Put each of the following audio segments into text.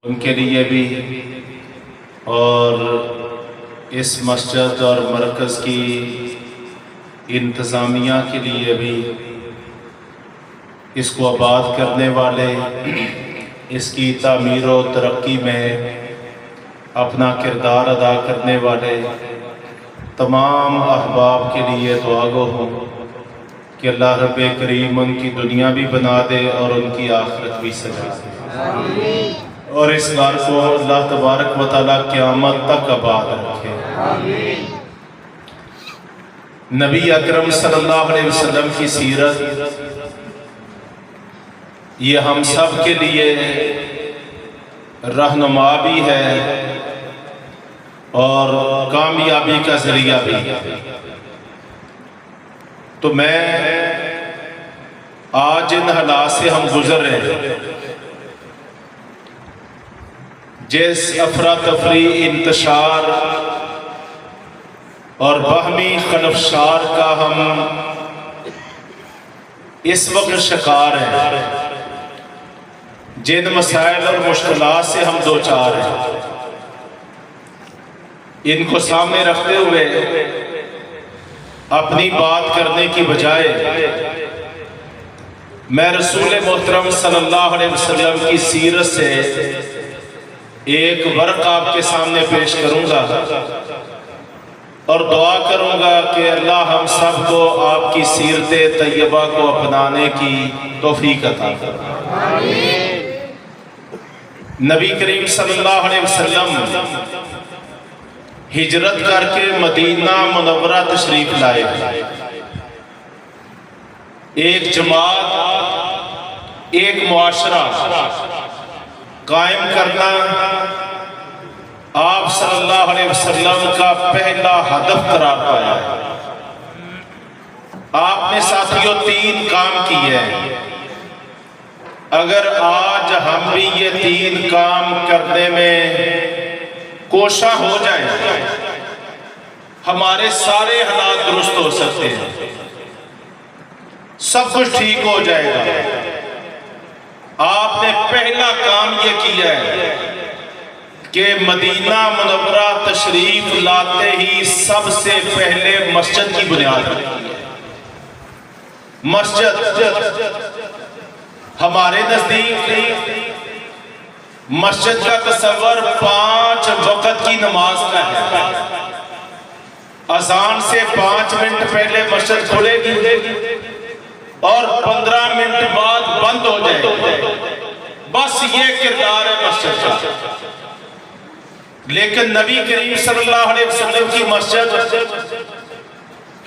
ان کے لیے بھی اور اس مسجد اور مرکز کی انتظامیہ کے لیے بھی، اس کو آباد کرنے والے، اس کی تعمیر و ترقی میں اپنا کردار ادا کرنے والے تمام احباب کے لیے دعا گو ہوں کہ اللہ رب کریم ان کی دنیا بھی بنا دے اور ان کی آخرت بھی سجا دے، اور اس گھر کو اللہ تبارک و تعالیٰ قیامت تک آباد رکھے۔ نبی اکرم صلی اللہ علیہ وسلم کی سیرت یہ ہم سب کے لیے رہنما بھی ہے اور کامیابی کا ذریعہ بھی ہے۔ تو میں آج ان حالات سے ہم گزر رہے ہیں، جس افراتفری، انتشار اور باہمی خلفشار کا ہم اس وقت شکار ہیں، جن مسائل اور مشکلات سے ہم دوچار ہیں، ان کو سامنے رکھتے ہوئے اپنی بات کرنے کی بجائے میں رسول محترم صلی اللہ علیہ وسلم کی سیرت سے ایک ورق آپ کے سامنے پیش کروں گا اور دعا کروں گا کہ اللہ ہم سب کو آپ کی سیرت طیبہ کو اپنانے کی توفیق عطا فرمائے۔ نبی کریم صلی اللہ علیہ وسلم ہجرت کر کے مدینہ منورہ تشریف لائے، ایک جماعت، ایک معاشرہ قائم کرنا آپ صلی اللہ علیہ وسلم کا پہلا ہدف قرار پایا ہے۔ آپ نے ساتھیوں 3 کام کیے ہیں۔ اگر آج ہم بھی یہ 3 کام کرنے میں کوشاں ہو جائیں، ہمارے سارے حالات درست ہو سکتے ہیں، سب کچھ ٹھیک ہو جائے گا۔ آپ نے پہلا کام یہ کیا ہے کہ مدینہ منورہ تشریف لاتے ہی سب سے پہلے مسجد کی بنیاد رکھی ہے۔ مسجد ہمارے نزدیک مسجد کا تصور 5 وقت کی نماز کا ہے۔ اذان سے 5 منٹ پہلے مسجد کھلے گی اور 15 منٹ بعد بند ہو جائے گی، بس یہ کردار ہے مسجد کا۔ لیکن نبی کریم صلی اللہ علیہ وسلم کی مسجد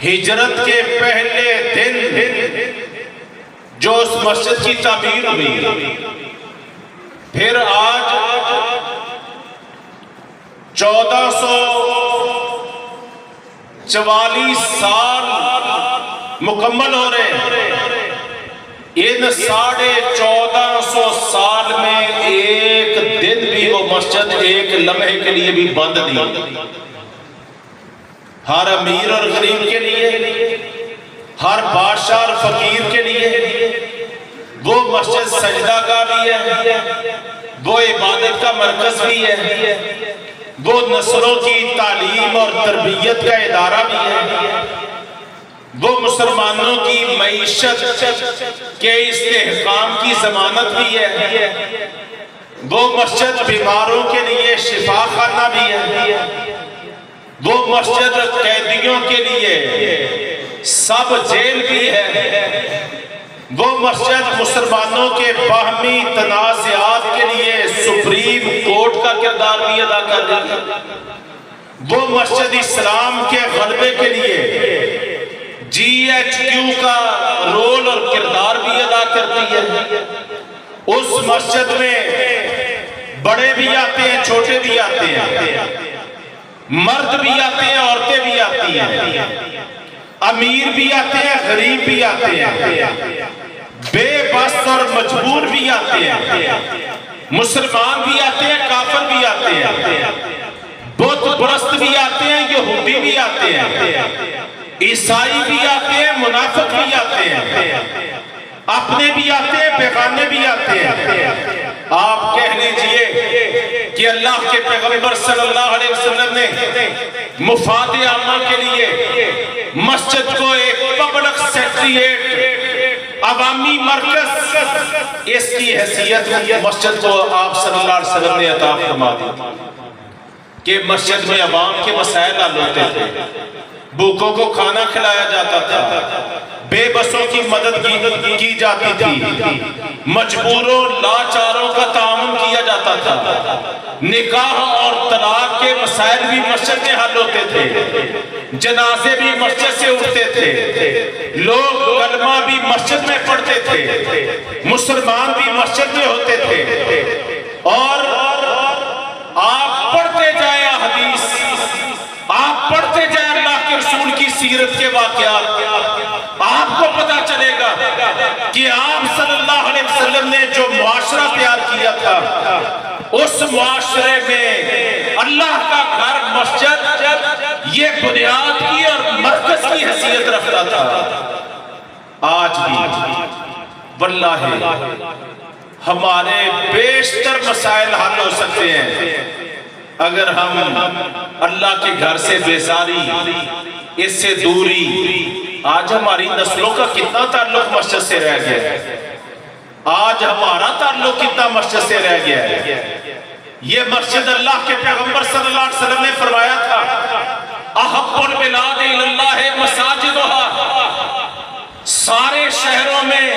ہجرت کے پہلے دن جو اس مسجد کی تعمیر ہوئی، پھر آج 1444 سال مکمل ہو رہے ہیں۔ ان 1450 سال میں ایک دن بھی وہ مسجد ایک لمحے کے لیے بھی بند نہیں۔ ہر امیر اور غریب کے لیے، ہر بادشاہ اور فقیر کے لیے وہ مسجد سجدہ گاہ بھی ہے، وہ عبادت کا مرکز بھی ہے، وہ نسلوں کی تعلیم اور تربیت کا ادارہ بھی ہے، وہ مسلمانوں کی معیشت کے استحکام کی ضمانت بھی ہے، وہ مسجد بیماروں کے لیے شفا خانہ بھی ہے، وہ مسجد قیدیوں کے لیے سب جیل بھی ہے، وہ مسجد مسلمانوں کے باہمی تنازعات کے لیے سپریم کورٹ کا کردار بھی ادا کر رہی ہے، وہ مسجد اسلام کے غلبے کے لیے GHQ کا رول اور کردار بھی ادا کرتی ہے۔ اس مسجد میں بڑے بھی آتے ہیں، چھوٹے بھی آتے ہیں، مرد بھی آتے ہیں، عورتیں بھی آتی ہیں، امیر بھی آتے ہیں، غریب بھی آتے ہیں، بے بس اور مجبور بھی آتے ہیں، مسلمان بھی آتے ہیں، کافر بھی آتے ہیں، بت پرست بھی آتے ہیں، یہودی بھی آتے ہیں، عیسائی بھی آتے ہیں، منافق بھی آتے ہیں، اپنے بھی آتے ہیں، بیگانے بھی آتے ہیں۔ آپ کہہ لیجئے کہ اللہ کے پیغمبر صلی اللہ علیہ وسلم نے مفاد عامہ کے لیے مسجد کو ایک پبلک سیکریٹریٹ، عوامی مرکز، اس کی حیثیت مسجد کو آپ صلی اللہ علیہ وسلم نے عطا فرما دی کہ مسجد میں عوام کے مسائل حل ہوتے تھے، بھوکوں کو کھانا کھلایا جاتا تھا، بے بسوں کی مدد کی جاتی تھی، مجبوروں لاچاروں کا تعاون کیا جاتا تھا، نکاح اور طلاق کے مسائل بھی مسجد میں حل ہوتے تھے، جنازے بھی مسجد سے اٹھتے تھے، لوگ کلمہ بھی مسجد میں پڑھتے تھے، مسلمان بھی مسجد میں ہوتے تھے۔ اور آپ پڑھتے جائیں حدیث، آپ پڑھتے جائیں اللہ کے رسول کی سیرت کے واقعات، آپ کو پتا چلے گا کہ آپ صلی اللہ علیہ وسلم نے جو معاشرہ تیار کیا تھا، اس معاشرے میں اللہ کا گھر مسجد یہ بنیاد کی اور مرکز کی حیثیت رکھتا تھا۔ آج بھی واللہ ہمارے بیشتر مسائل حل ہو سکتے ہیں اگر ہم اللہ کے گھر سے بیزاری، اس سے دوری۔ آج ہماری نسلوں کا کتنا تعلق مسجد سے رہ گیا ہے، آج ہمارا تعلق کتنا مسجد سے رہ گیا ہے۔ یہ مسجد اللہ کے پیغمبر صلی اللہ علیہ وسلم نے فرمایا تھا، احب البلاد الاللہ مساجدها، سارے شہروں میں،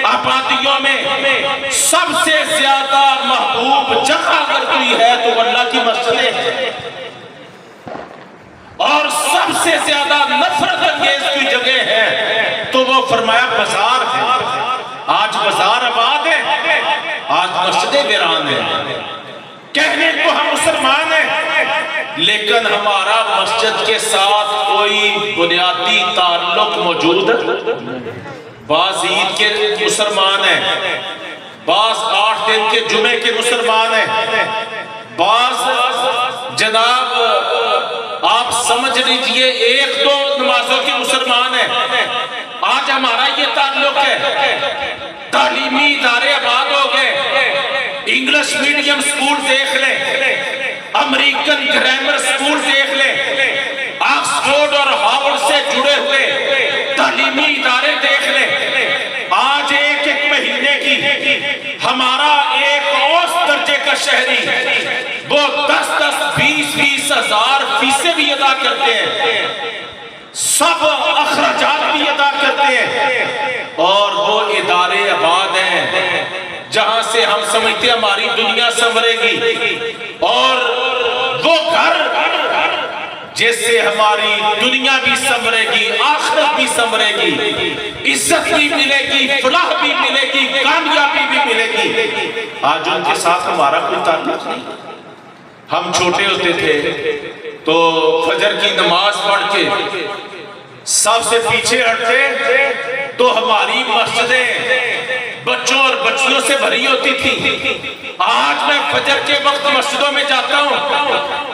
آبادیوں میں سب سے زیادہ محبوب جگہ اگر کوئی ہے تو اللہ کی مسجدیں ہیں، اور سب سے زیادہ نفرت انگیز کوئی جگہ ہے تو وہ فرمایا بازار ہے۔ آج بازار آباد ہے، آج مسجدیں ویران ہیں۔ کہنے کو ہم مسلمان ہیں لیکن ہمارا مسجد کے ساتھ کوئی بنیادی تعلق موجود ہے۔ بعض عید کے مسلمان ہیں، بعض 8 دن کے جمعے کے مسلمان ہیں، بعض جناب آپ سمجھ لیجئے 1-2 نمازوں کے مسلمان ہیں۔ آج ہمارا یہ تعلق ہے، تعلیمی ادارے آباد ہو گئے، انگلش میڈیم سکول دیکھ لیں، امریکن گرامر سکول دیکھ لیں، آکسفورڈ اور ہارورڈ سے جڑے ہوئے تعلیمی ادارے دیکھ لیں۔ آج ایک مہینے کی ہمارا ایک اوسط درجے کا شہری وہ 10-20 ہزار فیسیں بھی ادا کرتے ہیں، سب اخراجات بھی ادا کرتے ہیں، اور وہ ادارے آباد ہیں جہاں سے ہم سمجھتے ہیں ہماری دنیا سنورے گی، اور وہ گھر جس سے ہماری دنیا بھی سنورے گی، آخرت بھی سنورے گی، عزت بھی ملے گی، فلاح بھی ملے گی، کامیابی بھی ملے گی۔ آج ان کے ساتھ ہمارا کوئی تعلق نہیں۔ ہم چھوٹے ہوتے تھے تو فجر کی نماز پڑھ کے سب سے پیچھے ہٹتے تو ہماری مسجدیں بچوں اور بچیوں سے بھری ہوتی تھی۔ آج میں فجر کے وقت مسجدوں میں جاتا ہوں،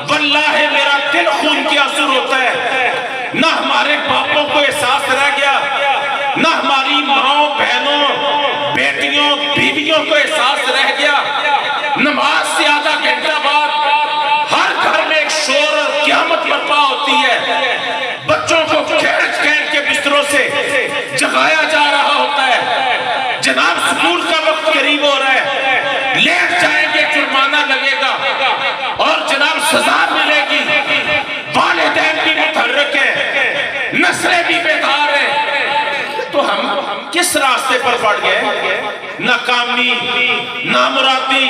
واللہ میرا دل خون کی آنسو ہوتا ہے۔ نہ ہمارے باپوں کو احساس رہ گیا، نہ ہماری ماؤں بہنوں بیٹیوں بیویوں کو احساس رہ گیا۔ نماز سے آدھا گھنٹہ بعد ہر گھر میں ایک شور اور قیامت برپا ہوتی ہے، بچوں کو کھینچ کھینچ کے بستروں سے جگایا جا رہا ہوتا ہے، جناب سکول کا وقت قریب ہو رہا ہے، لیٹ جائیں گے جرمانہ لگے گا اور جناب سزا ملے گی۔ والدین بھی متحرک ہیں، نسلیں بھی بیدار ہیں، تو ہم کس راستے پر پڑ گئے؟ ناکامی، نامرادی۔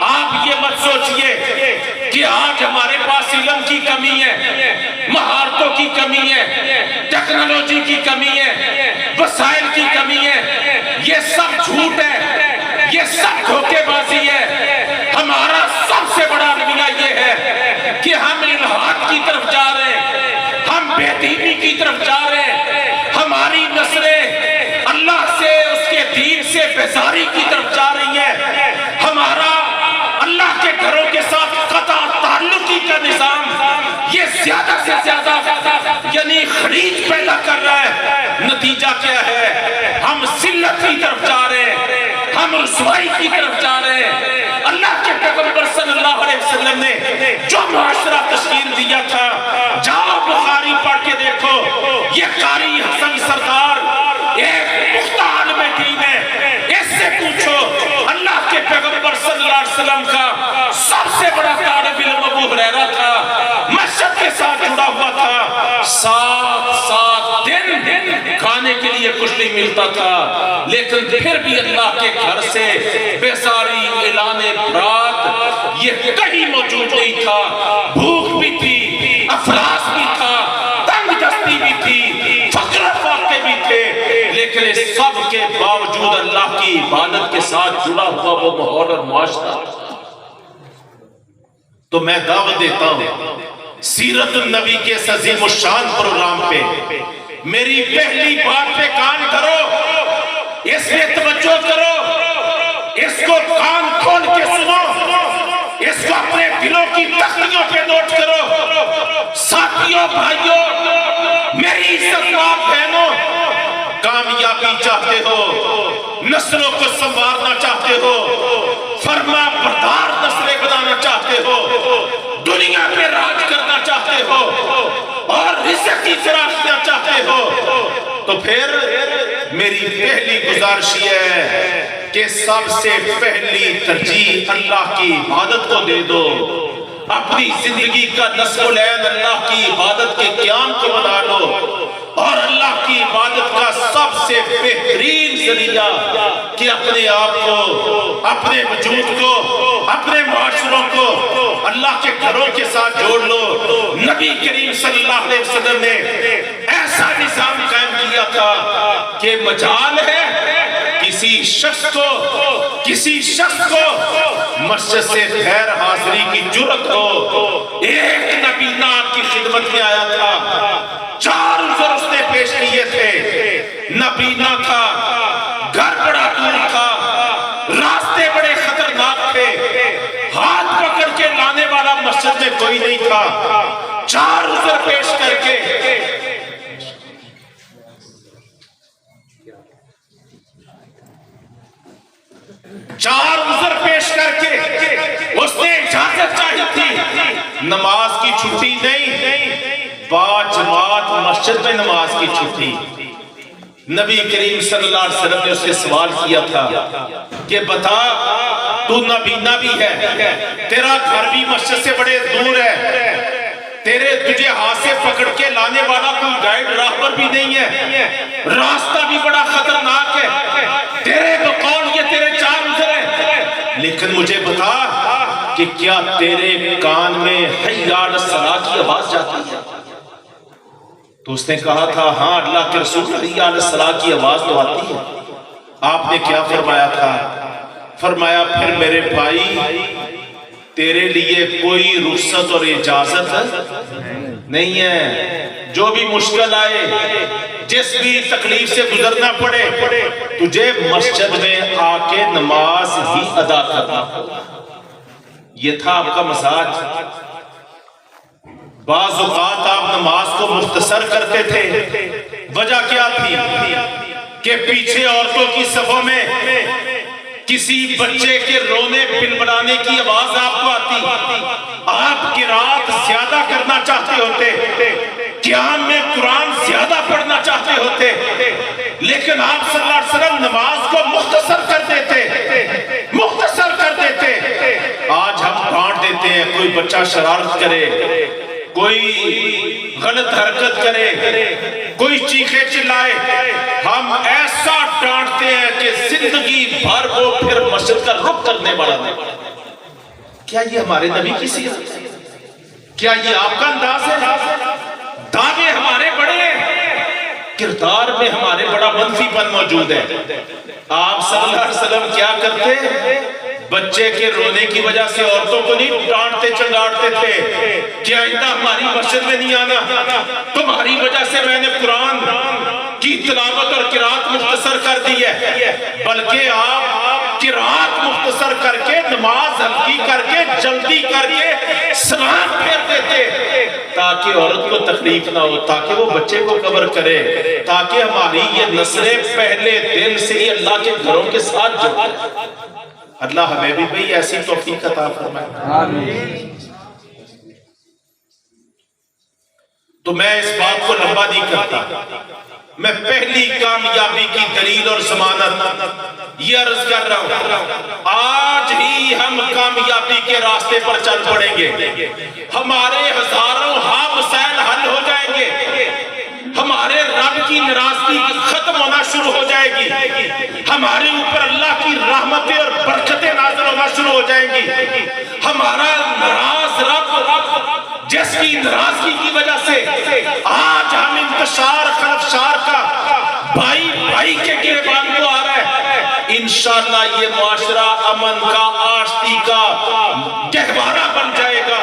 آپ یہ مت سوچئے کہ آج ہمارے پاس علم کی کمی ہے، مہارتوں کی کمی ہے، ٹیکنالوجی کی کمی ہے، وسائل کی کمی ہے۔ یہ سب جھوٹ ہے، یہ سب دھوکے بازی ہے۔ ہمارا سب سے بڑا المیہ یہ ہے کہ ہم الہات کی طرف جا رہے ہیں، ہم بے دینی کی طرف جا رہے ہیں، ہماری نسلیں اللہ سے اس کے دین سے بیزاری کی طرف جا رہی ہیں، ہمارا اللہ کے گھروں کے ساتھ قطع تعلقی کا نظام یہ زیادہ سے زیادہ یعنی خرید پیدا کر رہا ہے۔ نتیجہ کیا ہے؟ ہم ذلت کی طرف جا رہے ہیں، ہم رسوائی کی طرف جا رہے ہیں۔ اللہ کے پیغمبر صلی اللہ جو معاشرہ تشکیل دیا تھا، جاؤ بخاری پڑھ کے دیکھو، یہ قاری حسن سردار ایک پختہ عالم دین ہے، اس سے پوچھو اللہ کے پیغمبر صلی اللہ علیہ وسلم کا سب سے بڑا طالب علم ابو ہریرہ تھا، مسجد کے ساتھ جڑا ہوا تھا، 7 دن کھانے کے لیے کچھ نہیں ملتا تھا، لیکن پھر بھی اللہ کے گھر سے بیزاری اعلان برات یہ کہیں موجود نہیں تھا، بھوک بھی تھی، افلاس بھی تھا، تنگ دستی بھی تھی، فقر و فاقے بھی تھے، لیکن اس سب کے باوجود اللہ کی عبادت کے ساتھ جڑا ہوا وہ ماحول اور معاشرہ۔ تو میں دعوت دیتا ہوں سیرت النبی کے اس عظیم الشان پروگرام پہ میری پہلی بات پہ کان کرو، اس میں توجہ کرو، اس کو کان کھول کے سنو، اس کو اپنے دلوں کی تختیوں پہ نوٹ کرو۔ ساتھیوں، بھائیوں، میری عزت مآب بہنوں، کامیابی چاہتے ہو، نسلوں کو سنوارنا چاہتے ہو، فرما بردار نسلیں بنانا چاہتے ہو، دنیا پہ راج کرنا چاہتے ہو اور رزق کی فراخیاں چاہتے ہو، تو پھر میری پہلی گزارش یہ ہے کہ سب سے پہلی ترجیح اللہ کی عبادت کو دے دو، اپنی زندگی کا نصب العین اللہ کی عبادت کے قیام کو بنا لو، اور اللہ کی عبادت کا سب سے بہترین ذریعہ کہ اپنے آپ کو، اپنے وجود کو، اپنے معاشروں کو اللہ کے گھروں کے ساتھ جوڑ لو۔ نبی کریم صلی اللہ علیہ وسلم نے ایسا نظام قائم کیا تھا کہ مجال ہے کسی شخص کو مسجد سے غیر حاضری کی جرت ہو۔ ایک نبینا آپ کی خدمت میں آیا تھا، 4 عذر اس نے پیش کیے تھے، نبینا تھا، گھر بڑا دور تھا، راستے بڑے خطرناک تھے، ہاتھ پکڑ کے لانے والا مسجد میں کوئی نہیں تھا، 4 عذر پیش کر کے اس نے اجازت چاہی تھی، نماز کی چھٹی نہیں، باجماعت مسجد میں نماز کی چھٹی۔ نبی کریم صلی اللہ علیہ وسلم نے اس سے سوال کیا تھا کہ بتا، تو نبینا بھی ہے، تیرا گھر بھی مسجد سے بڑے دور ہے، تجھے ہاتھ سے پکڑ کے لانے والا کوئی گائیڈ راہبر بھی نہیں ہے، راستہ بھی بڑا خطرناک ہے، تیرے بقول یہ تیرے 4 عذر ہیں، لیکن مجھے بتا کہ کیا تیرے کان میں حی علی الصلاۃ کی آواز جاتی ہے؟ تو اس نے کہا تھا ہاں اللہ کے رسول، حی علی الصلاۃ کی آواز تو آتی ہے۔ آپ نے کیا فرمایا تھا؟ فرمایا پھر میرے بھائی تیرے لیے کوئی رخصت اور اجازت نہیں ہے، جو بھی مشکل آئے، جس بھی تکلیف سے گزرنا پڑے، تجھے مسجد میں آ کے نماز ہی ادا کرنا۔ یہ تھا آپ کا مزاج۔ بعض اوقات آپ نماز کو مختصر کرتے تھے، وجہ کیا تھی کہ پیچھے عورتوں کی صفوں میں کسی بچے کے رونے بلبلانے کی آواز آپ کو آتی، آپ قرات زیادہ کرنا چاہتے ہوتے، قیام میں قرآن زیادہ پڑھنا چاہتے ہوتے، لیکن آپ صلی اللہ علیہ وسلم نماز کو مختصر کر دیتے۔ آج ہم ڈانٹ دیتے ہیں، کوئی بچہ شرارت کرے، کوئی غلط حرکت کرے، کوئی چیخے چلائے، ہم ایسا ڈانٹتے ہیں کہ زندگی بھر وہ پھر مسجد کا رخ کرنے والا نہیں۔ کیا یہ ہمارے نبی کی سیرت ہے؟ کیا یہ آپ کا انداز ہے؟ دعوے ہمارے بڑے ہیں، کردار میں ہمارے بڑا منفی پن موجود ہے۔ آپ صلی اللہ علیہ وسلم کیا کرتے؟ بچے کے رونے کی وجہ سے عورتوں کو نہیں ڈانٹتے چنگاڑتے تھے کہ آئندہ ہماری مسجد میں نہیں آنا، تمہاری وجہ سے میں نے قرآن کی تلاوت اور قرات مختصر کر دی ہے، بلکہ آپ قرات مختصر کر کے نماز ہلکی کر کے جلدی کر کے سلام پھیر دیتے تاکہ عورت کو تکلیف نہ ہو، تاکہ وہ بچے کو کور کرے، تاکہ ہماری یہ نسلیں پہلے دن سے ہی اللہ کے گھروں کے ساتھ جڑیں۔ اللہ ہمیں بھی بھئی ایسی توفیق عطا فرمائے۔ آمین۔ تو میں اس بات کو لمبا نہیں کرتا، میں پہلی کامیابی کی دلیل اور ضمانت یہ عرض کر رہا ہوں، آج ہی ہم کامیابی کے راستے پر چل پڑیں گے، ہمارے ہزاروں مسائل حل ہو جائیں گے، ہمارے رب کی ناراضگی ختم ہونا شروع ہو جائے گی، ہمارے اوپر اللہ کی رحمتیں اور برکتیں نازل ہونا شروع ہو جائیں گی، ہمارا ناراض رب جس کی ناراضگی کی وجہ سے آج ہم انتشار خلفشار کا بھائی بھائی کے گریبان کو آ رہا ہے، انشاءاللہ یہ معاشرہ امن کا آشتی کا گہوارہ بن جائے گا،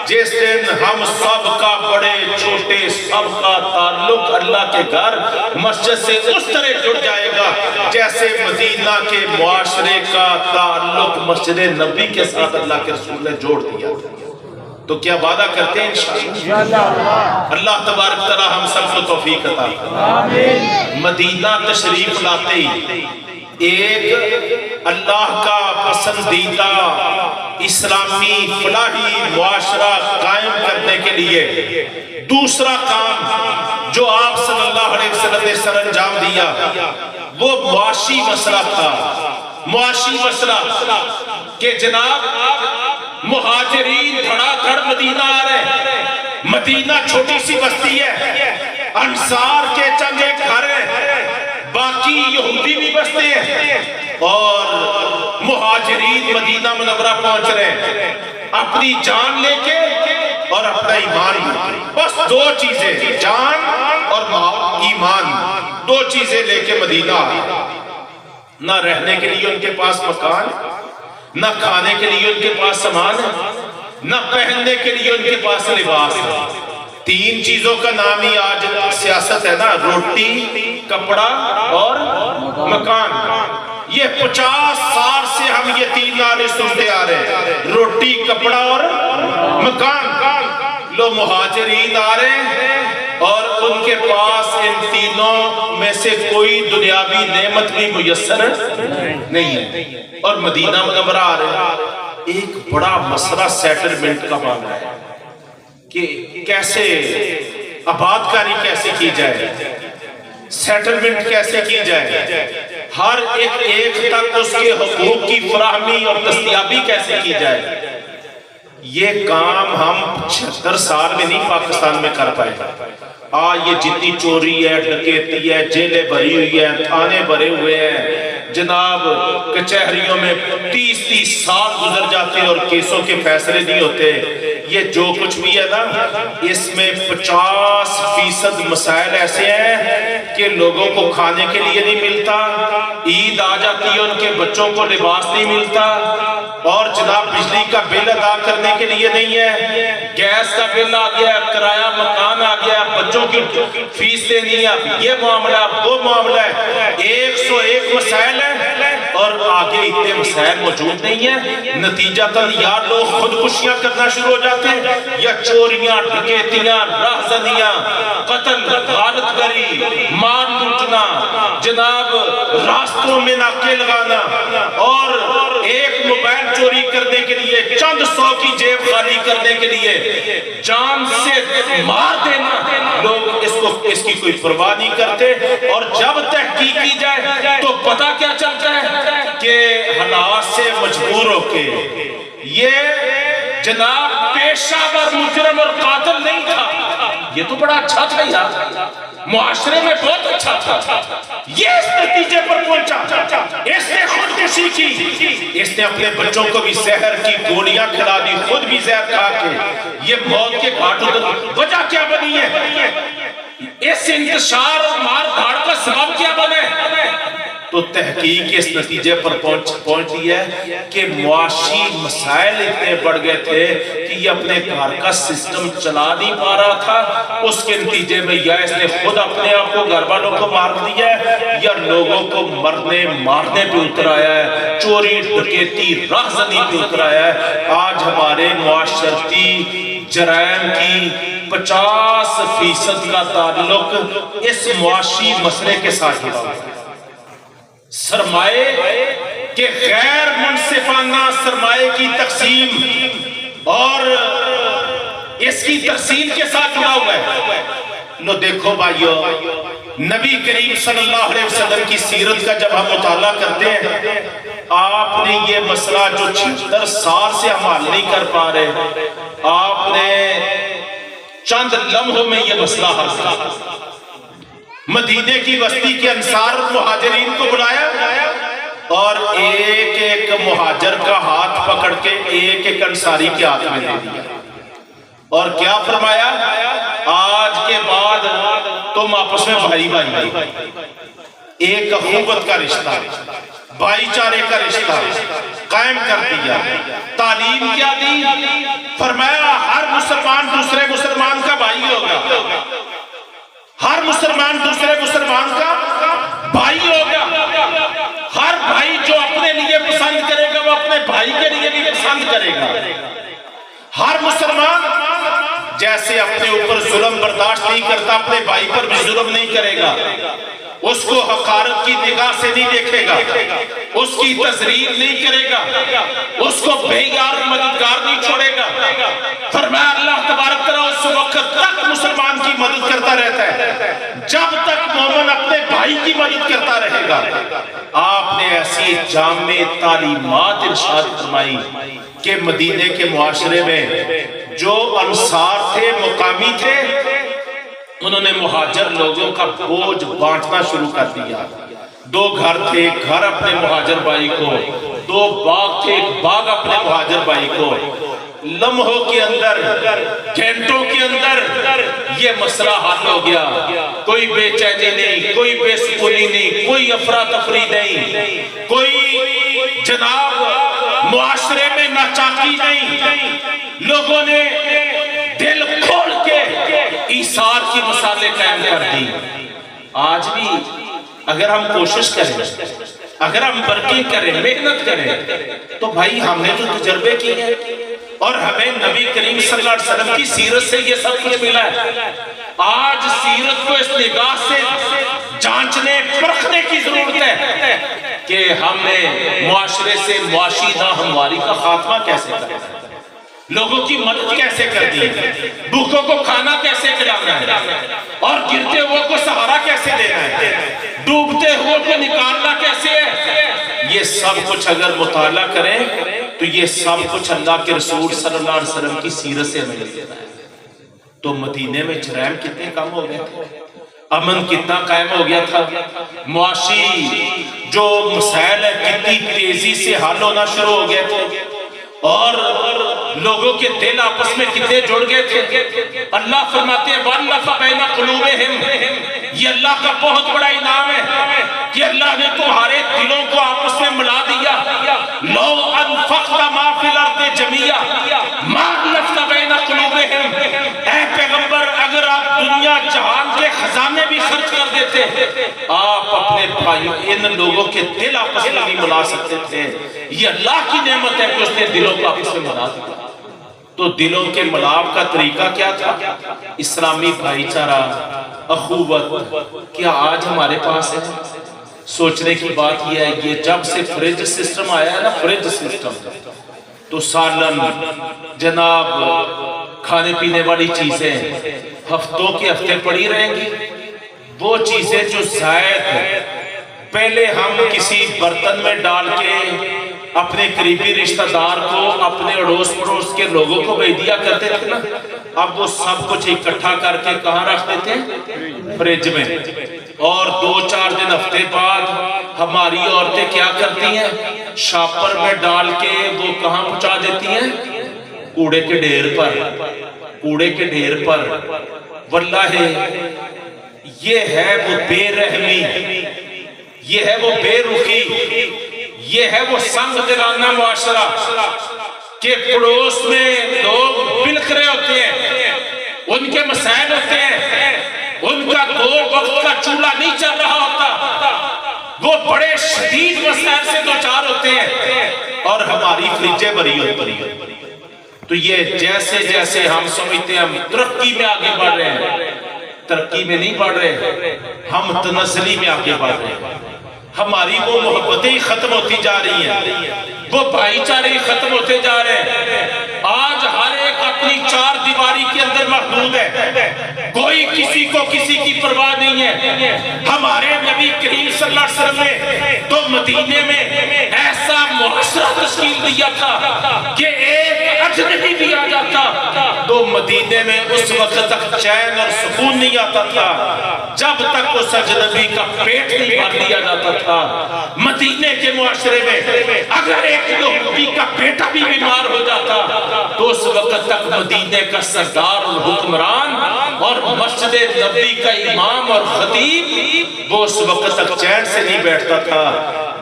جس دن ہم سب کا بڑے چھوٹے سب کا تعلق اللہ کے گھر مسجد سے اس طرح جڑ جائے گا جیسے مدینہ کے معاشرے کا تعلق مسجد نبی کے ساتھ اللہ کے رسول نے جوڑ دیا۔ تو کیا وعدہ کرتے ہیں انشاءاللہ؟ اللہ تبارک تعالی ہم سب کو توفیق عطا فرمائے۔ مدینہ تشریف لاتے ہی ایک اللہ کا پسندیدہ اسلامی فلاحی معاشرہ قائم کرنے کے لیے دوسرا کام جو آپ صلی اللہ علیہ وسلم نے سر انجام دیا وہ معاشی مسئلہ تھا، معاشی مسئلہ کہ جناب مہاجرین دھڑا دھڑ مدینہ آ رہے، مدینہ چھوٹی سی بستی ہے، انصار کے چند ایک گھر ہیں، باقی یہودی بھی بستے ہیں، اور مہاجرین مدینہ منورہ پہنچ رہے ہیں اپنی جان لے کے اور اپنا ایمان لے کے، بس دو چیزیں، جان اور ایمان، دو چیزیں لے کے مدینہ نہ رہنے کے لیے ان کے پاس مکان، نہ کھانے کے لیے ان کے پاس سامان، نہ پہننے کے لیے ان کے پاس لباس۔ تین چیزوں کا نام ہی آج سیاست ہے نا، روٹی، کپڑا اور مکان۔ یہ 50 سال سے ہم یہ تین نعرے سنتے آ رہے ہیں، روٹی، کپڑا اور مکان۔ لو مہاجرین آ رہے ہیں اور ان کے پاس ان تینوں میں سے کوئی دنیاوی نعمت بھی میسر نہیں ہے، اور مدینہ منورہ آ رہے ہیں۔ ایک بڑا مسئلہ سیٹلمنٹ کا معاملہ ہے کہ کیسے آباد کاری کیسے کی جائے، سیٹلمنٹ کیسے کی جائے، ہر ایک تک اس کے حقوق کی فراہمی اور دستیابی کیسے کی جائے۔ یہ کام ہم 76 سال میں نہیں پاکستان میں کر پائے۔ یہ جتنی چوری ہے، ڈکیتی ہے، جیلیں بھری ہوئی ہیں، تھانے بھرے ہوئے ہیں، جناب کچہریوں میں 30 سال گزر جاتے اور کیسوں کے فیصلے نہیں ہوتے۔ یہ جو کچھ بھی ہے نا، اس میں 50% مسائل ایسے ہیں کہ لوگوں کو کھانے کے لیے نہیں ملتا، عید آ جاتی ہے ان کے بچوں کو لباس نہیں ملتا، اور جناب بجلی کا بل ادا کرنے کے لیے نہیں ہے، گیس کا بل آ گیا، کرایہ مکان آ گیا، بچوں کی فیس دینی ہے، یہ معاملہ وہ معاملہ ہے، 101 مسائل ہیں اور آگے اتنے مسائل موجود نہیں ہیں۔ نتیجہ تن یا لوگ خودکشیاں کرنا شروع ہو جاتے ہیں، یا چوریاں، ڈکیتیاں، راہزنیاں، قتل، غارت گری، مار لوٹنا، جناب راستوں میں ناکے لگانا، اور ایک موبائل چوری کرنے کے لیے چند 100 کی جیب خالی کرنے کے لیے جان سے مار دینا، لوگ اس کی کوئی پرواہ نہیں کرتے۔ اور جب تحقیق کی جائے تو پتہ کیا چلتا ہے کہ حالات سے مجبور ہو کے یہ جناب پیشہ ور مجرم اور قاتل نہیں تھا، یہ تو بڑا اچھا تھا یار، معاشرے میں بہت اچھا تھا، یہ اس نتیجے پر پہنچا، اس نے خودکشی کی، اس نے اپنے بچوں کو بھی زہر کی گولیاں کھلا دی، خود بھی زہر کھا کے یہ موت کے گھاٹ اتر۔ وجہ کیا بنی ہے؟ اس انتشار اور مار دھاڑ کا سبب کیا بنے؟ تو تحقیق اس نتیجے پر پہنچتی ہے کہ معاشی مسائل اتنے بڑھ گئے تھے کہ یہ اپنے گھر کا سسٹم چلا نہیں پا رہا تھا، اس کے نتیجے میں یا اس نے خود اپنے آپ کو گھر والوں کو مار دیا ہے، یا لوگوں کو مرنے مارنے پہ اتر آیا ہے، چوری ڈکیتی راہزنی پہ اتر آیا ہے۔ آج ہمارے معاشرتی جرائم کی 50% کا تعلق اس معاشی مسئلے کے ساتھ ہے۔ سرمائے کے غیر منصفانہ سرمائے کی تقسیم اور اس کی ترسیل کے ساتھ جڑا ہوا ہے۔ لو دیکھو بھائیو، نبی کریم صلی اللہ علیہ وسلم کی سیرت کا جب ہم مطالعہ کرتے ہیں، آپ نے یہ مسئلہ جو 76 سال سے ہم حل نہیں کر پا رہے، آپ نے چند لمحوں میں یہ مسئلہ حل کیا۔ مدینے کی بستی کے انصار مہاجرین کو بلایا اور ایک ایک مہاجر کا ہاتھ پکڑ کے ایک ایک انصاری کے ہاتھ میں دے دیا، اور کیا فرمایا؟ آج کے بعد تم آپس میں بھائی بھائی، ایک اخوت کا رشتہ، بھائی چارے کا رشتہ قائم کر دیا۔ تعلیم کیا دی؟ فرمایا ہر مسلمان دوسرے مسلمان کا بھائی ہوگا، ہر مسلمان دوسرے مسلمان کا بھائی ہوگا، ہر بھائی جو اپنے لیے پسند کرے گا وہ اپنے بھائی کے لیے بھی پسند کرے گا۔ ہر مسلمان جیسے اپنے اوپر ظلم برداشت نہیں کرتا، اپنے بھائی پر بھی ظلم نہیں کرے گا، اس کو حقارت کی نگاہ سے نہیں دیکھے گا، اس کی تذلیل نہیں کرے گا، اس کو بے یار مددگار نہیں چھوڑے گا۔ فرمایا اللہ تبارک تعالیٰ اس وقت تک مسلمان کی مدد کرتا رہتا ہے جب تک مومن اپنے بھائی کی مدد کرتا رہے گا۔ آپ نے ایسی جامع تعلیمات ارشاد فرمائی کہ مدینے کے معاشرے میں جو انصار تھے، مقامی تھے، انہوں نے مہاجر لوگوں کا بوجھ بانٹنا شروع کر دیا۔ 2 گھر تھے، ایک گھر اپنے مہاجر بھائی کو، 2 باغ تھے، ایک باغ اپنے مہاجر بھائی کو۔ لمحوں کے اندر، گھنٹوں کے اندر یہ مسئلہ حل ہو گیا۔ کوئی بے چینی نہیں، کوئی بے سکونی نہیں، کوئی افراتفری نہیں، کوئی جناب معاشرے میں ناچاکی نہیں۔ لوگوں نے دل کھول کے ایثار کی مثالیں قائم کر دی۔ آج بھی اگر ہم کوشش کریں، اگر ہم ورکنگ کریں، محنت کریں، تو بھائی ہم نے تو تجربے کیے ہیں اور ہمیں نبی کریم صلی اللہ علیہ وسلم کی سیرت سے یہ سب کچھ ملا ہے۔ آج سیرت کو اس نگاہ سے جانچنے پرکھنے کی ضرورت ہے کہ ہم نے معاشرے سے معاشی ناہمواری کا خاتمہ کیسے کرنا ہے، لوگوں کی مدد کیسے کر دی، بھوکوں کو کھانا کیسے کھلانا ہے، اور گرتے ہوئے کو سہارا کیسے دینا ہے، ڈوبتے ہوئے کو نکالنا کیسے ہے۔ یہ سب کچھ اگر مطالعہ کریں تو یہ سب کچھ اللہ کے رسول صلی اللہ علیہ وسلم کی سیرت سے مل جاتا ہے۔ تو مدینے میں جرائم کتنے کم ہو گئے تھے، امن کتنا قائم ہو گیا تھا، معاشی جو مسائل ہے کتنی تیزی سے حل ہونا شروع ہو گئے تھے، اور لوگوں کے دل آپس میں کتنے جڑ گئے تھے۔ اللہ فرماتے ہیں وَأَلَّفَ بَيْنَ قُلُوبِهِمْ، یہ اللہ کا بہت بڑا انعام ہے کہ اللہ نے تمہارے دلوں کو آپس میں ملا دیا۔ لَوْ أَنفَقْتَ مَا فِي الْأَرْضِ جَمِيعًا مَا أَلَّفْتَ بَيْنَ قُلُوبِهِمْ، اے پیغمبر اگر آپ دنیا جہان کے خزانے بھی خرچ کر دیتے، آپ اپنے بھائیوں ان لوگوں کے دل آپس میں نہیں ملا سکتے تھے۔ یہ اللہ کی نعمت ہے کہ اس نے دلوں کو آپس میں ملا دیا۔ تو دلوں کے ملاو کا طریقہ کیا تھا؟ اسلامی بھائی چارہ، اخوت۔ کیا آج ہمارے پاس ہے؟ سوچنے کی بات یہ ہے، یہ جب سے فریج سسٹم آیا ہے نا، فریج سسٹم، تو سالن جناب کھانے پینے والی چیزیں ہفتوں کے ہفتے پڑی رہیں گی۔ وہ چیزیں جو زائد ہیں، پہلے ہم کسی برتن میں ڈال کے اپنے قریبی رشتہ دار کو، اپنے اڑوس پڑوس کے لوگوں کو بھیج دیا کرتے تھے نا، اب وہ سب کچھ اکٹھا کر کے کہاں رکھ دیتے ہیں؟ فریج میں۔ اور 2-4 دن ہفتے بعد ہماری عورتیں کیا کرتی ہیں؟ شاپر میں ڈال کے وہ کہاں پہنچا دیتی ہیں؟ کوڑے کے ڈھیر پر، کوڑے کے ڈھیر پر۔ واللہ یہ ہے وہ بے رحمی، یہ ہے وہ بے رخی، یہ ہے وہ سنگ دلانہ معاشرہ کہ پڑوس میں لوگ بلک رہے ہوتے ہیں، ان کے مسائل ہوتے ہیں، ان کا 2 وقت کا چولہا نہیں چل رہا ہوتا، وہ بڑے شدید مسائل سے دوچار ہوتے ہیں، اور ہماری فریجیں بھری ہوتی ہیں۔ تو یہ جیسے جیسے ہم سمجھتے ہیں ہم ترقی میں آگے بڑھ رہے ہیں، ترقی میں نہیں بڑھ رہے، ہم تنزلی میں آگے بڑھ رہے ہیں۔ ہماری وہ محبتیں ختم ہوتی جا رہی ہیں، وہ بھائی چارے ختم ہوتے جا رہے ہیں۔ آج ہر ایک اپنی 4 دیواری کے اندر محدود ہے، کوئی کسی کو کسی کی پرواہ نہیں ہے۔ ہمارے نبی کریم صلی اللہ علیہ وسلم نے تو مدینے میں ایسا معاشرہ تشکیل دیا تھا کہ ایک اجنبی بھی آ جاتا تو مدینے میں اس وقت تک چین اور سکون نہیں آتا تھا جب تک اس اجنبی کا پیٹ نہیں بھر لیا جاتا تھا۔ مدینے کے معاشرے میں اگر ایک یہودی کا بیٹا بھی بیمار ہو جاتا تو اس وقت تک مدینے کا سردار اور حکمران اور مسجد نبوی کا امام اور خطیب وہ اس وقت تک چین سے نہیں بیٹھتا تھا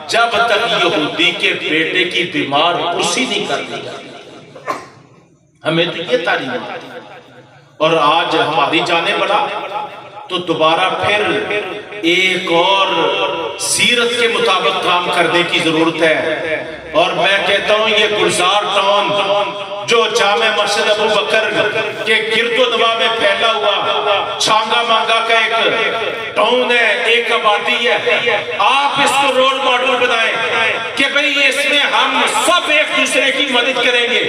جب تک یہودی کے بیٹے کی بیمار کرسی نہیں کر دی جاتی۔ ہمیں تو یہ تعلیم ہے، اور آج ہماری جانیں بڑھا تو دوبارہ پھر ایک اور سیرت کے مطابق کام کرنے کی ضرورت ہے۔ اور میں کہتا ہوں یہ گلزار ٹاؤن جو جامع مسجد ابو بکر کے گرد و نواح میں پھیلا ہوا چھانگا مانگا کا ایک ٹاؤن ہے، ایک آبادی ہے، آپ اس کو رول ماڈل بنائیں کہ بھئی اس میں ہم سب ایک دوسرے کی مدد کریں گے،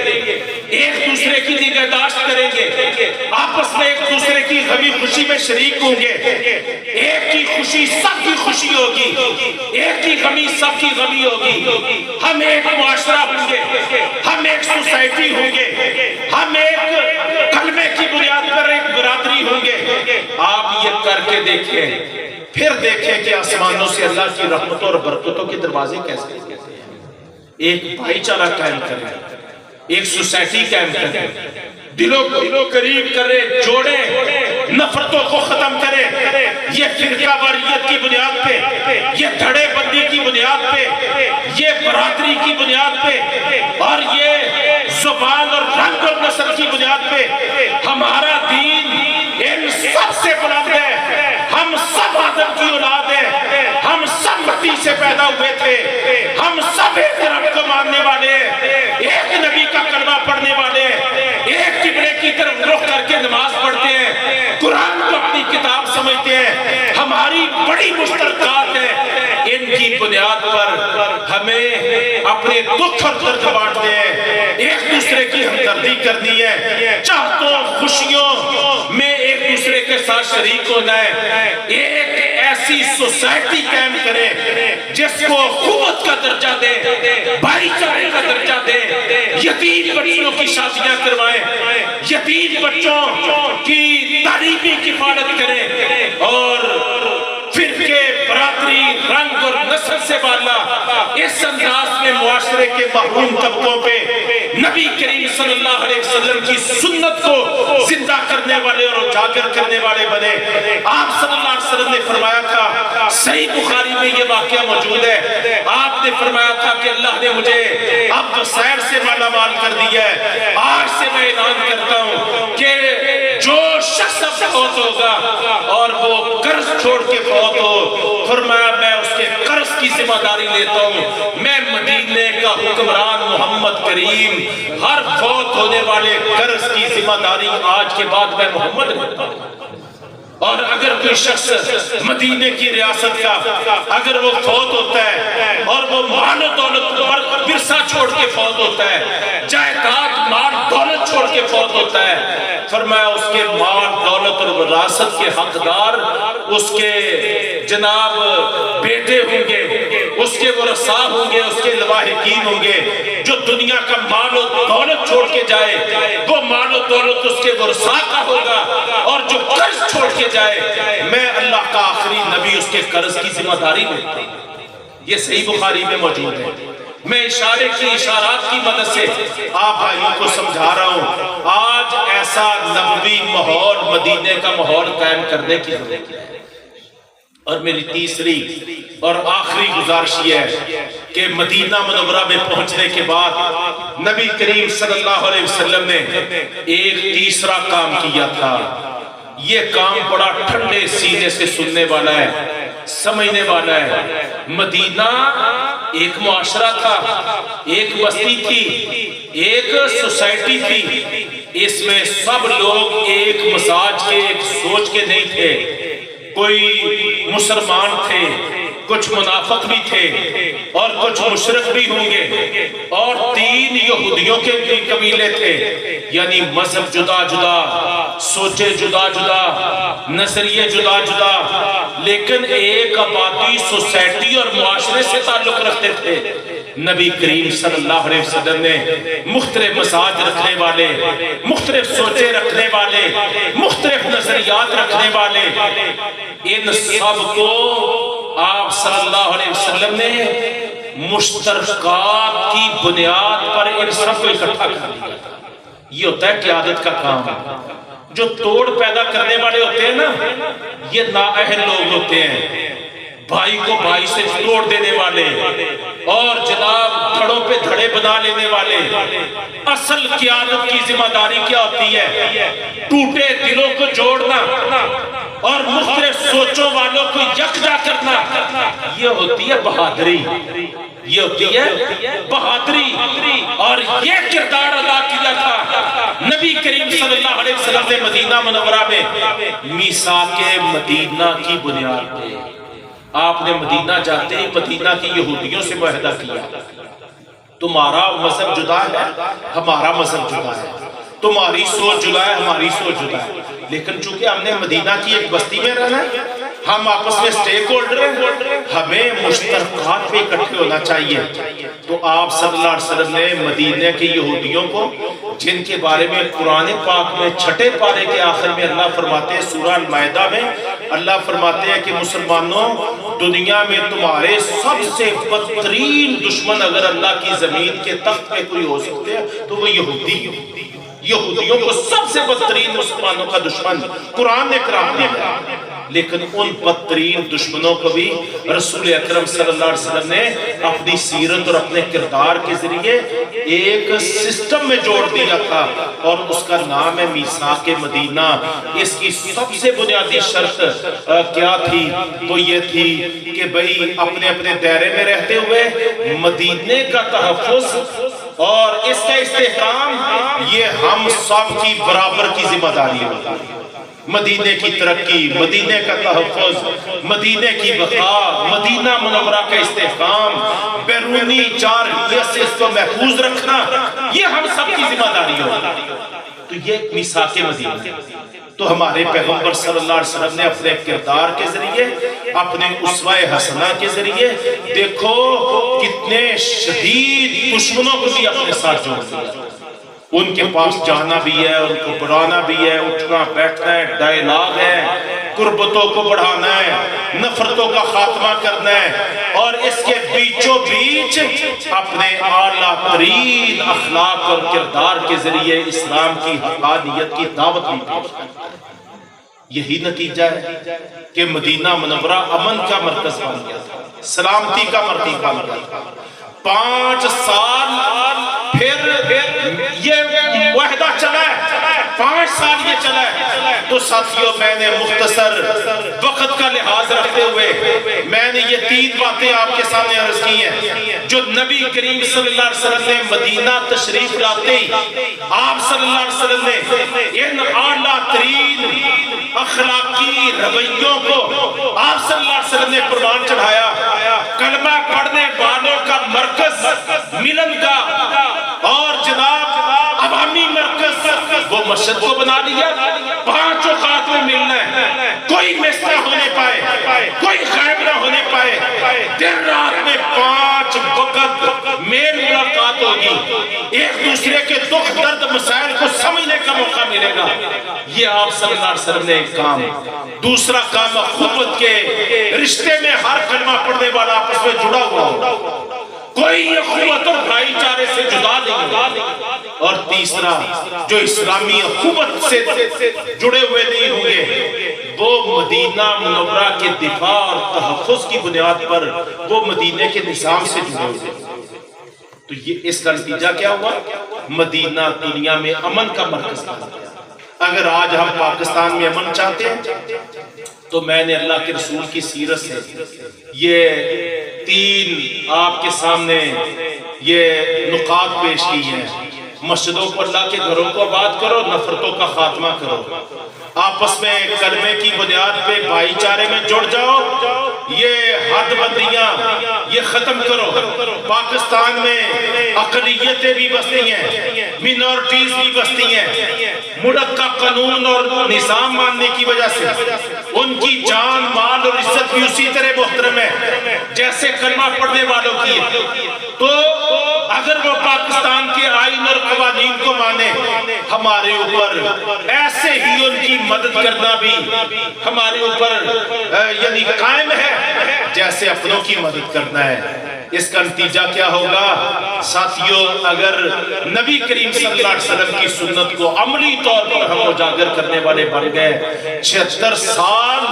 ایک دوسرے کی نگہداشت کریں گے، آپس میں ایک دوسرے کی غمی خوشی میں شریک ہوں گے، ایک کی خوشی سب کی خوشی ہوگی، ایک کی غمی سب کی غمی ہوگی، ہم ایک معاشرہ ہوں گے، ہم ایک سوسائٹی ہوں گے، ہم ایک کلمے کی بنیاد پر ایک برادری ہوں گے۔ آپ یہ کر کے دیکھیں، پھر دیکھیں کہ آسمانوں سے اللہ کی رحمتوں اور برکتوں کے دروازے کیسے ہیں۔ ایک بھائی چارہ قائم کریں، ایک سوسائٹی قائم کریں، دلوں کو قریب کرے، جوڑے، نفرتوں کو ختم کرے، یہ فرقہ واریت کی بنیاد پہ، یہ دھڑے بندی کی بنیاد پہ، یہ برادری کی بنیاد پہ، اور یہ زبان اور رنگ اور نسل کی بنیاد پہ ہمارا دین ان سب سے بلند ہے۔ ہم سب آدم کی اولاد ہیں، ہم سب مٹی سے پیدا ہوئے تھے، ہم سب ایک رب کو ماننے والے ہیں، ایک نبی کا کلمہ پڑھنے والے ہیں، ایک قبلے کی طرف رخ کر کے نماز پڑھتے ہیں، قرآن کو اپنی کتاب سمجھتے ہیں، ہماری بڑی مشترکات ہیں۔ ان کی بنیاد پر ہمیں اپنے دکھ اور درد بانٹتے ہیں، ایک دوسرے کی ہمدردی کرنی ہے، چاہتوں خوشیوں میں ایک دوسرے کے ساتھ شریک ہونا ہے۔ ایک ایسی سوسائٹی قائم کریں جس کو قوت کا درجہ دے، بھائی چارے کا درجہ دے، یتیم بچوں کی شادیاں کروائیں، یتیم بچوں کی تعلیمی کفالت کریں، اور فرقے، برادری، رنگ اور نسل سے بالا اس انداز میں معاشرے کے محروم طبقوں پہ نبی کریم صلی اللہ علیہ وسلم کی سنت کو زندہ کرنے والے اور اجاگر کرنے والے بنے۔ آپ صلی اللہ علیہ وسلم نے فرمایا تھا، صحیح بخاری میں یہ واقعہ موجود ہے، آپ نے فرمایا تھا کہ اللہ نے مجھے اب وسائل سے مالا مال کر دیا ہے، آج سے میں اعلان کرتا ہوں کہ جو شخص اب فوت ہوگا اور وہ قرض چھوڑ کے فوت ہو، فرمایا میں اس کے قرض کی ذمہ داری لیتا ہوں، میں مدینے کا حکمران محمد کریم ہر فوت ہونے والے قرض کی ذمہ داری آج کے بعد میں محمد لیتا ہوں۔ اور اگر کوئی شخص مدینے کی ریاست کا اگر وہ فوت ہوتا ہے اور وہ مال و دولت پر ورثہ چھوڑ کے فوت ہوتا ہے، جائیداد مال دولت چھوڑ کے فوت ہوتا ہے، فرمایا اس کے مال دولت اور وراثت کے حقدار اس کے جناب بیٹے ہوں گے، اس کے ورثاء ہوں گے، اس کے لواحقین ہوں گے۔ جو دنیا کا مال و دولت چھوڑ کے جائے وہ مال و دولت اس کے ورثاء کا ہوگا، اور جو قرض چھوڑ کے جائے میں اللہ کا آخری نبی اس کے قرض کی ذمہ داری لیتا ہوں۔ یہ صحیح بخاری میں موجود ہے۔ میں اشارے کی اشارات کی مدد سے آپ بھائیوں کو سمجھا رہا ہوں، آج ایسا نبوی ماحول، مدینے کا ماحول قائم کرنے کی ضرورت ہے۔ اور میری تیسری اور آخری گزارش یہ ہے کہ مدینہ منورہ میں پہنچنے کے بعد نبی کریم صلی اللہ علیہ وسلم نے ایک تیسرا کام کیا تھا۔ یہ کام بڑا ٹھنڈے سینے سے سننے والا ہے، سمجھنے والا ہے۔ مدینہ ایک معاشرہ تھا، ایک بستی تھی، ایک سوسائٹی تھی، اس میں سب لوگ ایک مزاج کے، ایک سوچ کے نہیں تھے۔ کوئی مسلمان تھے، کچھ منافق بھی تھے اور کچھ مشرک بھی ہوں گے، اور 3 یہودیوں کے بھی قبیلے تھے، یعنی مذہب جدا جدا، سوچے جدا جدا، نظریے جدا جدا، لیکن ایک آبادی، سوسائٹی اور معاشرے سے تعلق رکھتے تھے۔ نبی کریم صلی اللہ علیہ وسلم نے مختلف مزاج رکھنے والے، مختلف سوچیں رکھنے والے، مختلف نظریات رکھنے والے، ان سب کو آپ صلی اللہ علیہ وسلم نے مشترکات کی بنیاد پر ان سب کو اکٹھا کر دیا۔ یہ ہوتا ہے قیادت کا کام۔ جو توڑ پیدا کرنے والے ہوتے ہیں نا، یہ نااہل لوگ ہوتے ہیں، بھائی کو بھائی سے توڑ دینے والے اور جناب دھڑوں پہ دھڑے بنا لینے والے۔ اصل قیادت کی ذمہ داری کیا ہوتی ہے؟ ٹوٹے دلوں کو جوڑنا اور مختلف سوچوں والوں کو یکجا کرنا۔ یہ ہوتی ہے بہادری، یہ ہوتی ہے بہادری، اور یہ کردار ادا کیا تھا نبی کریم صلی اللہ علیہ وسلم نے مدینہ منورہ میں میثاق مدینہ کی بنیاد پہ۔ آپ نے مدینہ جاتے ہی مدینہ کی یہودیوں سے معاہدہ کیا، تمہارا مذہب جدا ہے، ہمارا مذہب جدا ہے، تمہاری سوچ جدا ہے، ہماری سوچ جدا ہے، لیکن چونکہ ہم نے مدینہ کی ایک بستی میں رہنا ہے، ہم آپس میں سٹیک ہولڈر ہیں، ہمیں مشترکات پہ اکٹھے ہونا چاہیے۔ تو آپ صلی اللہ علیہ وسلم نے مدینہ کے یہودیوں کو، جن کے بارے میں قرآن پاک میں 6 پارے کے آخر میں اللہ فرماتے ہیں، سورہ المائدہ میں اللہ فرماتے ہیں کہ مسلمانوں، دنیا میں تمہارے سب سے بدترین دشمن اگر اللہ کی زمین کے تخت پہ کوئی ہو سکتے ہیں تو وہ یہودیوں کو سب سے بدترین مسلمانوں کا دشمن قرآن نے قرار دیا۔ لیکن ان بدترین دشمنوں کو بھی رسول اکرم صلی اللہ علیہ وسلم نے اپنی سیرت اور اپنے کردار کے ذریعے ایک سسٹم میں جوڑ دیا تھا، اور اس کا نام ہے میثاق مدینہ۔ اس کی سب سے بنیادی شرط کیا تھی؟ تو یہ تھی کہ بھئی اپنے اپنے دائرے میں رہتے ہوئے مدینے کا تحفظ اور اس کا استحکام یہ ہم سب کی برابر کی ذمہ داری ہے۔ مدینے کی ترقی، مدینے کا تحفظ، مدینے کی بقا، مدینہ منورہ کا استحکام، بیرونی جارحیت سے اس کو محفوظ رکھنا، یہ ہم سب کی ذمہ داری ہو۔ تو یہ میثاق مدینہ۔ تو ہمارے پیغمبر صلی اللہ علیہ وسلم نے اپنے کردار کے ذریعے، اپنے اسوہ حسنہ کے ذریعے، دیکھو کتنے شدید دشمنوں کو بھی اپنے ساتھ جوڑ دیا۔ ان کے پاس جانا بھی ہے، ان کو بڑھانا بھی ہے، اٹھنا بیٹھنا ہے، ڈائلاگ ہے، قربتوں کو بڑھانا ہے، نفرتوں کا خاتمہ کرنا ہے، اور اس کے بیچوں بیچ اپنے اعلیٰ ترین اخلاق اور کردار کے ذریعے اسلام کی حقانیت کی دعوت بھی پیش کرنا۔ یہی نتیجہ ہے کہ مدینہ منورہ امن کا مرکز بن گیا تھا، سلامتی کا مرکز بن گیا تھا۔ 5 سال پھر یہ معاہدہ چلا ہے، 5 سال یہ چلا ہے۔ تو ساتھیوں، میں نے مختصر وقت کا لحاظ رکھتے ہوئے میں نے یہ 3 باتیں آپ کے سامنے عرض کی ہیں جو نبی کریم صلی اللہ علیہ وسلم نے مدینہ تشریف لاتے ہی آپ صلی اللہ علیہ وسلم نے ان اعلیٰ ترین اخلاقی رویوں کو آپ صلی اللہ علیہ وسلم نے قربان چڑھایا۔ کلمہ پڑھنے والوں کا مرکز ملن کا اور جناب عوامی مرکز وہ مسجد کو بنا لیا۔ 5 اوقات میں ملنا ہے، کوئی مس نہ ہونے پائے، کوئی غائب نہ ہونے پائے، دن رات میں 5 وقت میل ملاقات ہوگی، ایک دوسرے کے دکھ درد مسائل کو سمجھنے کا موقع ملے گا۔ یہ آپ صلی اللہ علیہ وسلم نے ایک کام۔ دوسرا کام اخوت کے رشتے میں ہر کلمہ پڑھنے والا آپس میں جڑا ہوا ہو، کوئی اخوت اور بھائی چارے سے جدا نہیں۔ اور تیسرا جو اسلامی اخوت سے جڑے ہوئے نہیں ہوں گے وہ مدینہ منورہ کے دفاع اور تحفظ کی بنیاد پر وہ مدینے کے نظام سے جڑے ہوئے۔ تو یہ اس کا نتیجہ کیا ہوا؟ مدینہ دنیا میں امن کا مرکز بن گیا۔ اگر آج ہم پاکستان میں امن چاہتے ہیں تو میں نے اللہ کے رسول کی سیرت سے یہ 3 آپ کے سامنے یہ نقاط پیش کی ہیں۔ مسجدوں کو، اللہ کے گھروں کو آباد کرو، نفرتوں کا خاتمہ کرو، آپس میں کلمے کی بنیاد پہ بھائی چارے میں جڑ جاؤ، یہ حد بندیاں یہ ختم کرو. پاکستان میں اقلیتیں بھی بستی ہیں, مینورٹیز بھی بستی ہیں. ملک کا قانون اور نظام ماننے کی وجہ سے ان کی جان مال اور عزت بھی اسی طرح محترم ہے جیسے کلمہ پڑھنے والوں کی ہے. تو اگر وہ پاکستان کے آئین اور قوانین کو مانے, ہمارے اوپر ایسے ہی ان کی مدد کرنا بھی ہمارے اوپر یعنی قائم ہے جیسے اپنوں کی مدد کرنا ہے. اس کا نتیجہ کیا ہوگا ساتھیوں؟ اگر نبی کریم صلی اللہ علیہ وسلم کی سنت کو عملی طور پر ہم اجاگر کرنے والے بن گئے, 76 سال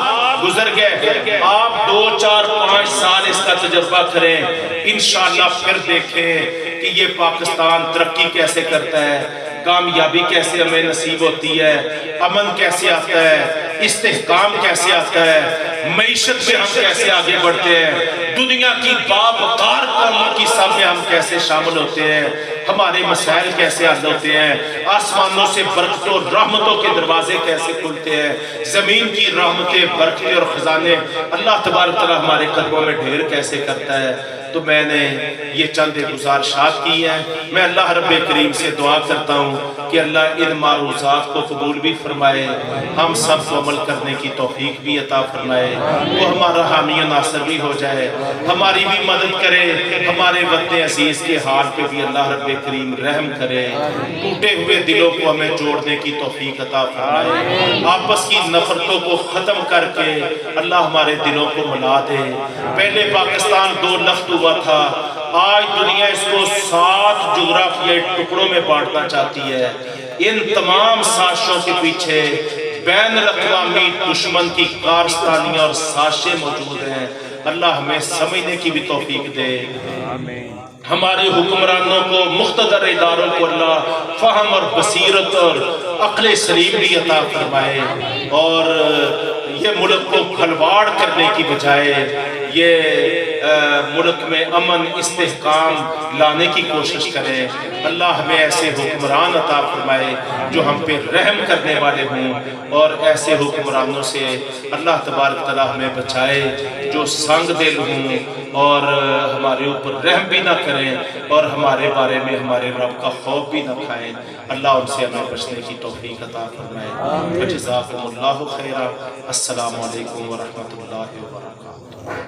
گزر گئے, آپ 2 4 5 سال اس کا تجربہ کریں, انشاءاللہ پھر دیکھیں کہ یہ پاکستان ترقی کیسے کرتا ہے, کامیابی کیسے ہمیں نصیب ہوتی ہے, امن کیسے آتا ہے, استحکام کیسے آتا ہے, معیشت میں ہم کیسے آگے بڑھتے ہیں, دنیا کی باوقار قوموں کی سب میں ہم کیسے شامل ہوتے ہیں, ہمارے مسائل کیسے حل ہوتے ہیں, آسمانوں سے برکتوں رحمتوں کے دروازے کیسے کھلتے ہیں, زمین کی رحمتیں برکتیں اور خزانے اللہ تبارک تعالیٰ ہمارے قلبوں میں ڈھیر کیسے کرتا ہے. تو میں نے یہ چند گزارشات کی ہیں. میں اللہ رب کریم سے دعا کرتا ہوں کہ اللہ ان معروضات کو قبول بھی فرمائے, ہم سب کو عمل کرنے کی توفیق بھی عطا فرمائے, وہ ہمارا حامی و ناصر بھی ہو جائے, ہماری بھی مدد کرے, ہمارے وطن عزیز کے حال پہ بھی اللہ رب کریم رحم کرے, ٹوٹے ہوئے دلوں کو ہمیں جوڑنے کی توفیق عطا فرمائے, آپس کی نفرتوں کو ختم کر کے اللہ ہمارے دلوں کو ملا دے. پہلے پاکستان 2 لخت ہوا تھا, آج دنیا اس کو 7 جغرافیائی ٹکڑوں میں بانٹنا چاہتی ہے. ان تمام سازشوں کے پیچھے بین الاقوامی دشمن کی کارستانیاں اور سازشیں موجود ہیں. اللہ ہمیں سمجھنے کی بھی توفیق دے. ہمارے حکمرانوں کو, مقتدر اداروں کو اللہ فہم اور بصیرت اور عقل سلیم بھی عطا فرمائے, اور یہ ملک کو کھلواڑ کرنے کی بجائے یہ ملک میں امن استحکام لانے کی کوشش کریں. اللہ ہمیں ایسے حکمران عطا فرمائے جو ہم پہ رحم کرنے والے ہوں, اور ایسے حکمرانوں سے اللہ تبارک تعالیٰ ہمیں بچائے جو سنگ دل ہوں اور ہمارے اوپر رحم بھی نہ کریں اور ہمارے بارے میں ہمارے رب کا خوف بھی نہ کھائیں. اللہ ان سے ہمیں بچنے کی توفیق عطا فرمائے. جزاکم اللہ خیرا. السلام علیکم ورحمۃ اللہ وبرکاتہ.